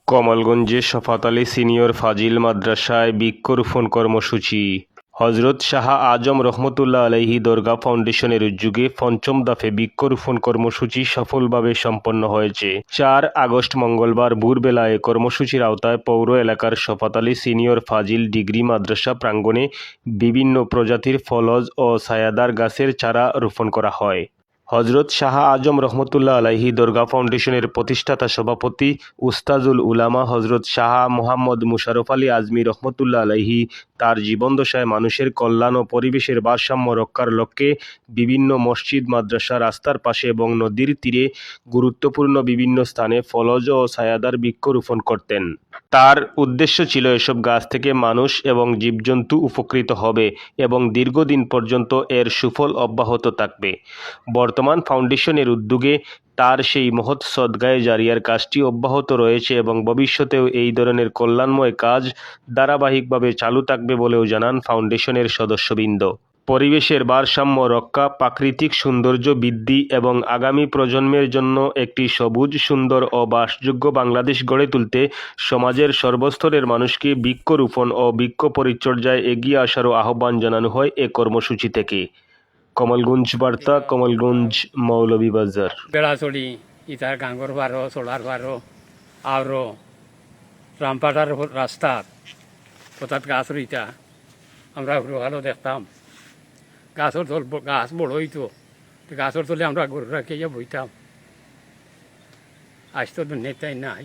কমলগঞ্জে শফাত Ali senior ফাজিল মাদ্রাসায় বৃক্ষরোপণ কর্মসূচি। হজরত শাহ আজম রহমতুল্লাহ আলাইহি দরগা ফাউন্ডেশনের উদ্যোগে পঞ্চম দফে বৃক্ষরোপণ কর্মসূচি সফলভাবে সম্পন্ন হয়েছে। 4 আগস্ট মঙ্গলবার ভোরবেলায় কর্মসূচির আওতায় পৌর এলাকার শফাত আলী সিনিয়র ফাজিল ডিগ্রি মাদ্রাসা প্রাঙ্গণে বিভিন্ন প্রজাতির ফলজ ও ছায়াদার গাছের চারা রোপণ করা হয়। হজরত শাহ আজম রহমতুল্লাহ আলাইহি দরগা ফাউন্ডেশনের প্রতিষ্ঠাতা সভাপতি উস্তাজুল উলামা হজরত শাহ মোহাম্মদ মুশাররফ আলী আজমি রহমতুল্লাহ আলাইহি তার জীবদ্দশায় মানুষের কল্যাণ ও পরিবেশের ভারসাম্য রক্ষার লক্ষ্যে বিভিন্ন মসজিদ, মাদ্রাসা, রাস্তার পাশে এবং নদীর তীরে গুরুত্বপূর্ণ বিভিন্ন স্থানে ফলজ ও ছায়াদার বৃক্ষরোপণ করতেন। তার উদ্দেশ্য ছিল এসব গাছ থেকে মানুষ এবং জীবজন্তু উপকৃত হবে এবং দীর্ঘদিন পর্যন্ত এর সুফল অব্যাহত থাকবে। বর্তমান ফাউন্ডেশনের উদ্যোগে তার সেই মহৎ সদকায়ে জারিয়ার কাজটি অব্যাহত রয়েছে এবং ভবিষ্যতেও এই ধরনের কল্যাণময় কাজ ধারাবাহিকভাবে চালু থাকবে বলেও জানান ফাউন্ডেশনের সদস্যবৃন্দ। পরিবেশের ভারসাম্য রক্ষা, প্রাকৃতিক সৌন্দর্য বৃদ্ধি এবং আগামী প্রজন্মের জন্য একটি সবুজ, সুন্দর ও বাসযোগ্য বাংলাদেশ গড়ে তুলতে সমাজের সর্বস্তরের মানুষকে বৃক্ষরোপণ ও বৃক্ষ পরিচর্যায় এগিয়ে আসারও আহ্বান জানানো হয় এ কর্মসূচি থেকে। কমলগঞ্জ বার্তা, কমলগঞ্জ, মৌলভীবাজার। বেড়াচড়ি ইতার গাঙ্গর বারো চলার বারো আরো রামপাটার রাস্তার কোথাত গাছ রইতা আমরা ভালো দেখতাম। গাছের তল গাছ বড় হইতো, গাছের তলে আমরা গরু রাখিয়া বইতাম। আজ তো নেতাই নাই।